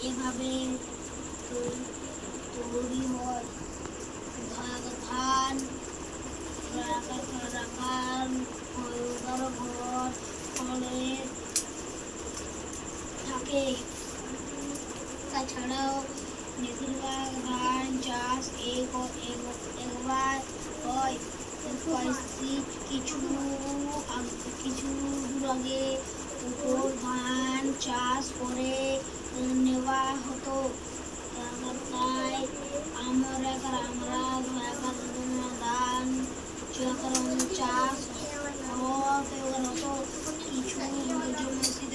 এভাবে তৈরি হয়। ধান রাখার ঘর ফলে থাকে। তাছাড়াও বেশিরভাগ ধান চাষ একবার হয়। কিছু দূর আগে ধান চাষ করে নেওয়া হতো। তাই আমরা ধান চাষ হতো। কিছু জমিতে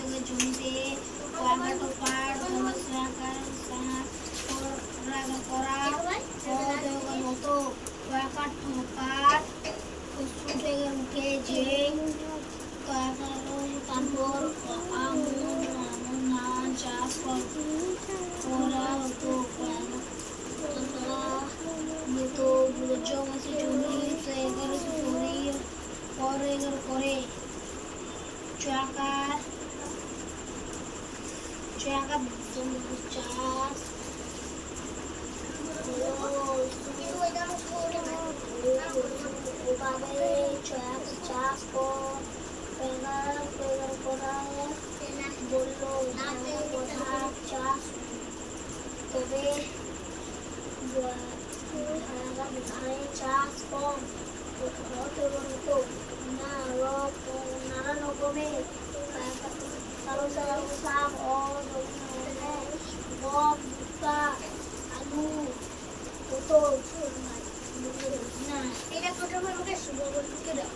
উঠে যে তারপর ধান চাষ করা হতো। করে চাষ চাষ বললো চাষ তবে ধানের চাষ কম হতো না। নানা রকমের শাক ও গম, ভুট্টা, আলু হতো না। এটা প্রথমে আমাকে শুভকে দাও।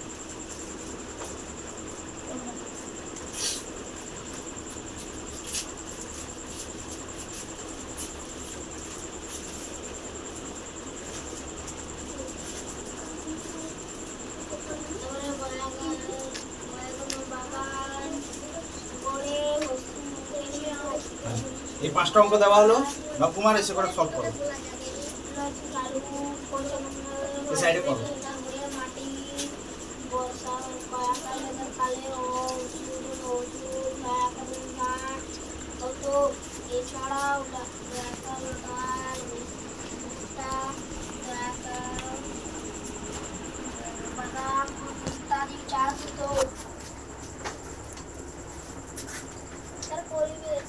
এই 5টা অঙ্ক দেওয়া হলো, কুমার এসে করে সলভ করো। এই সাইডে করো। এছাড়াও বাদাম ইত্যাদি চাষ হতো। পরিবেশ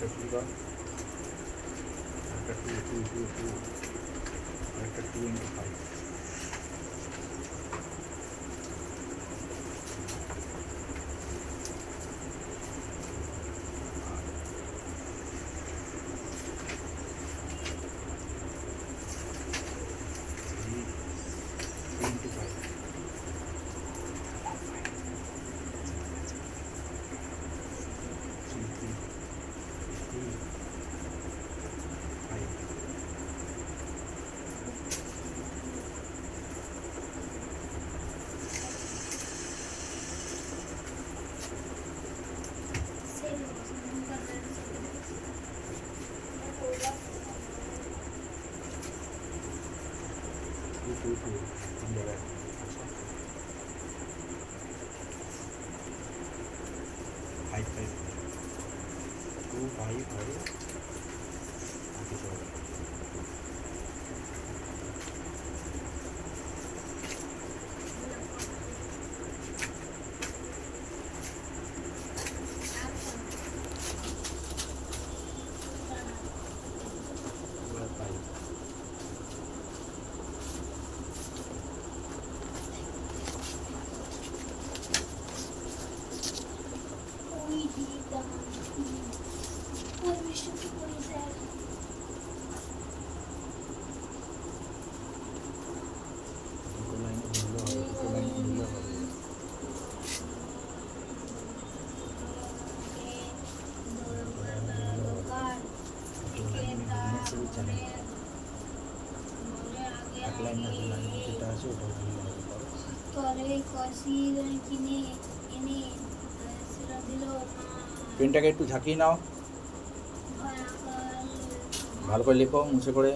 একটা টু দাও, একটা টু, একটা 2 × 5। টু 3 জায়গায়। আচ্ছা 5 2 5 হবে আগে চলো। এবার 5 ওই দিদা ওই বিষয়টি করে স্যার দুটো লাইনে মিললে হবে, দুটো লাইন মিললে হবে। এক লাইন না, দু লাইন যেটা আছে ওটা মিললে হবে। করো। তরে কষি কিনে এনে সেটা দিল পেনটাকে একটু ঝাঁকিয়ে নাও, ভালো করে লেখো মুছে করে।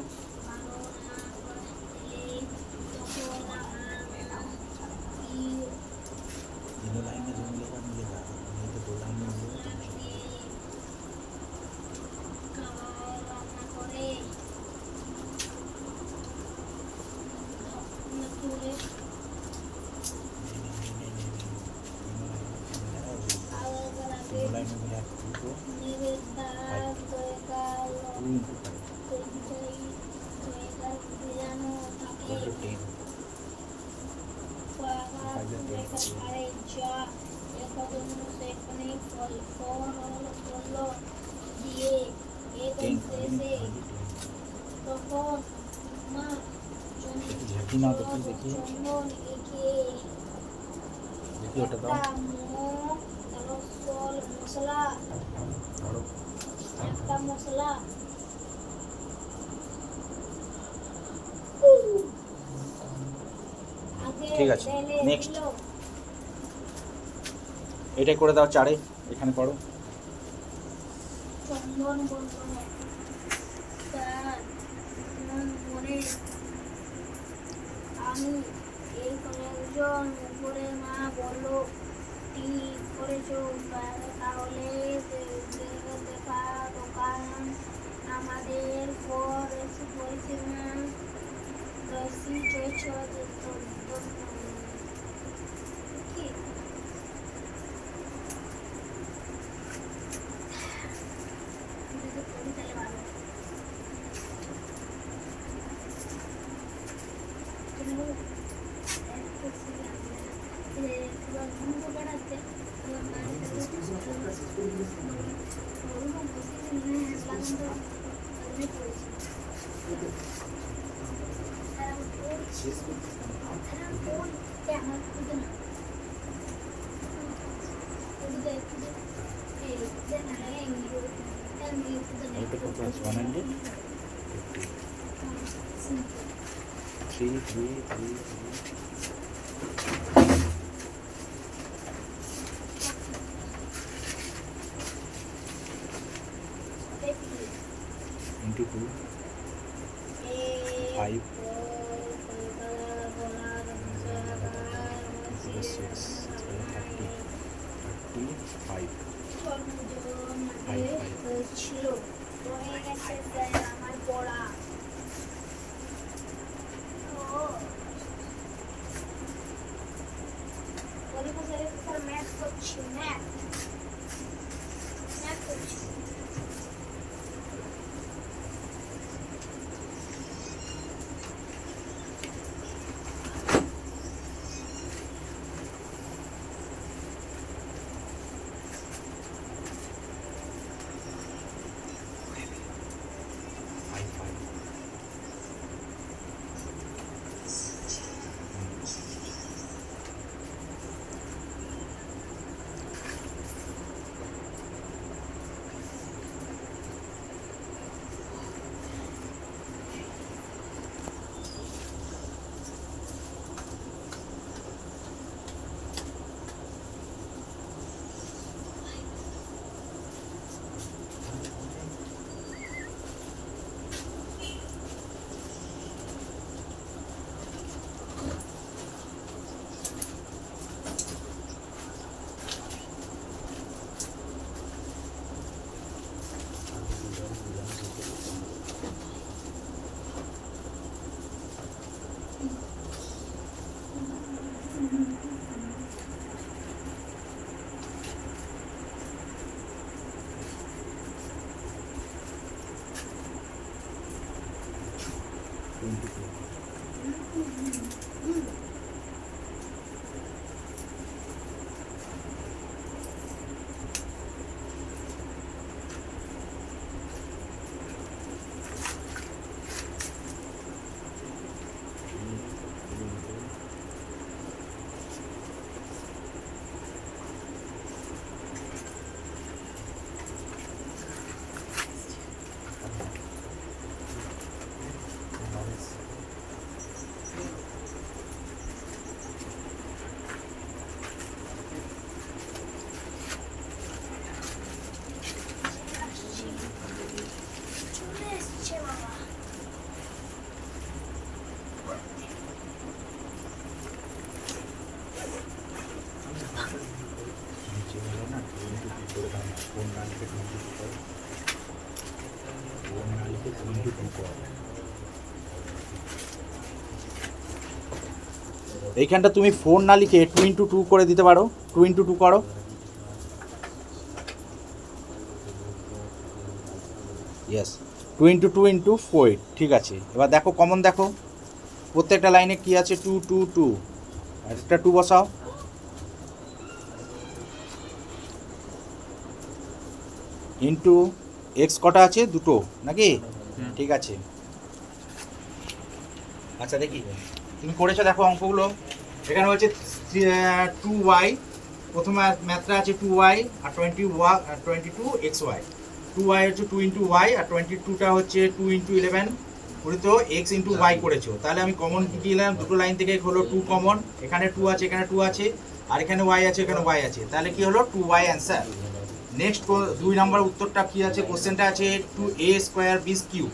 तीनों लाइन में जो मिलेगा मिलेगा, नहीं तो 2 लाइन में मिलेगा तो मुश्किल है। तीनों लाइन में मिला 2 को 2 × 10 ঝাঁকি নাও তো একটু দেখি, দেখি ওটা দাও। মশলা ধরো একটা মশলা ঠিক আছে, নেক্সট এটাই করে দাও 4-এ, এখানে করো। চন্দন বলল স্যার মনে আমি এই কয়েকজন উপরে মা বলল ঠিক করেছো তাহলে দেখা দোকান আমাদের পরিসীমা রসি চয়েছ কি এটা কত আছে 150 3 3 3 into 2 5 6 35 ছিল রয়ে গেছে স্যার আমার পড়া স্যার ম্যাথ করছি ম্যাথ করছি 22 চলে এসছে বাবা। নিচে হলো না 22 করে দাও না, ফোন না লিখে 22 করো, ফোন না লিখে 22 করো। এইখানটা তুমি 4 না লিখে 2 করে দিতে পারো, 2 করো। ইয়েস, 2 × 4, ঠিক আছে। এবার দেখো কমন দেখো, প্রত্যেকটা লাইনে কি আছে, 2 আর একটা 2 বসাও। ইন্টু এক্স কটা আছে, দুটো নাকি? ঠিক আছে। আচ্ছা দেখি তুমি করেছো, দেখো অঙ্কগুলো। এখানে হচ্ছে 2y, প্রথম ম্যাথটা আছে 2y আর 22 xy। 2y হচ্ছে 2 × y আর 22টা হচ্ছে 2 × 11 গুণিত x × y করেছো। তাহলে আমি কমন কি দিলাম, দুটো লাইন থেকে হলো 2 কমন, এখানে 2 আছে, এখানে 2 আছে, আর এখানে y আছে, এখানে y আছে, তাহলে কি হলো 2y অ্যান্সার। নেক্সট 2 নম্বর উত্তরটা কি আছে, কোশ্চেনটা আছে 2a² b কিউ।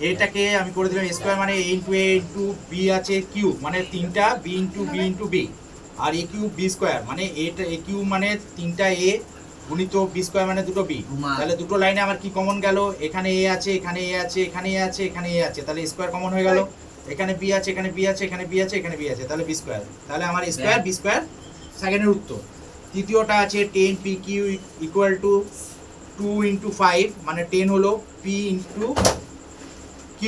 এটাকে আমি করে দিলাম স্কোয়ার, মানে a × a × b আছে কিউব, মানে তিনটা b × b × b, আর a কিউব b স্কোয়ার, মানে এটা a কিউব মানে তিনটা a গুণিত b স্কোয়ার মানে দুটো b। তাহলে দুটো লাইনে আমার কি কমন গেল, এখানে a আছে, এখানে a আছে, এখানে a আছে, এখানে a আছে, তাহলে স্কোয়ার কমন হয়ে গেল। এখানে b আছে, এখানে b আছে, এখানে b আছে, এখানে b আছে, তাহলে b স্কোয়ার। তাহলে আমার স্কোয়ার b স্কোয়ার সেকেন্ডের উত্তর। তৃতীয়টা আছে 10 pq = 2 × 5, মানে 10 হলো p × q,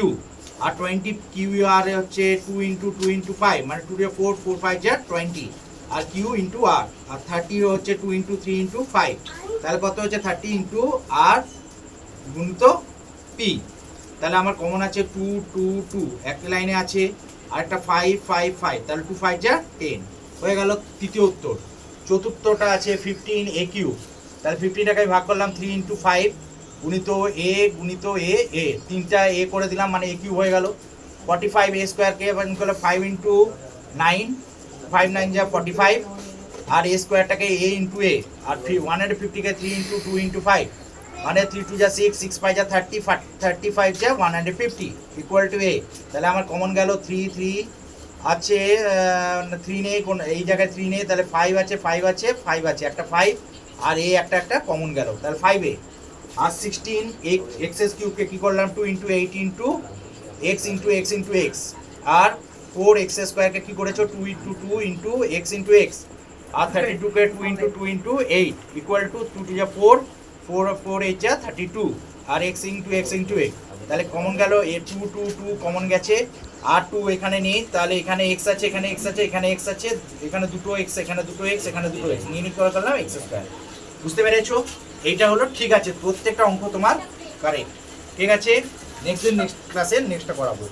আর 20 কিউ আর হচ্ছে 2 × 2 × 5, মানে 2 × 4, 4 5 যা 20, আর q × r, আর 30 হচ্ছে 2 × 3 × 5, তাহলে কত হচ্ছে 30 × r গুণিত p। তাহলে আমার কমন আছে 2 2 2, একটা লাইনে আছে, আর একটা 5 5 5, তাহলে 2 5 যা 10 হয়ে গেল তৃতীয় উত্তর। চতুর্থটা আছে 15 aq, তাহলে 15টাকে আমি ভাগ করলাম 3 × 5 গুণিত a গুণিত a, তিনটা a করে দিলাম, মানে a কিউব হয়ে গেল। 45 a স্কোয়ারকে ভাগ করলে 5 × 9, 5 9 যা 45, আর a স্কোয়ারটাকে a × a, আর 150কে 3 × 2 × 5, মানে 3 2 যা 6, 6 5 যা 30, 35 যা 150 = a। তাহলে আমার কমন গেল 3 3 আছে, 3 নেই, কোন এই জায়গায় 3 নেই, তাহলে 5 আছে, 5 আছে, 5 আছে, একটা 5, আর a একটা কমন গেল, তাহলে 5a। আর 16 x³ কে কি করলাম, 2 × 8 × x × x × x, আর 4x² কে কি করেছো, 2 × 2 × x × x, আর 32 কে 2 × 2 × 8 = 2 2 যা 4, 4 4 8 যা 32, আর x × x × x। তাহলে কমন গেল এ 2 2 2 কমন গেছে, আর 2 এখানে নেই, তাহলে এখানে x আছে, এখানে x আছে, এখানে x আছে, এখানে দুটো x, এখানে দুটো x, এখানে দুটো x, নিয়ে নিতে পারলাম x²। বুঝতে পেরেছো? এইটা হলো ঠিক আছে, প্রত্যেকটা অঙ্ক তোমার কারেক্ট। ঠিক আছে, নেক্সট ক্লাসে নেক্সটটা করাবো।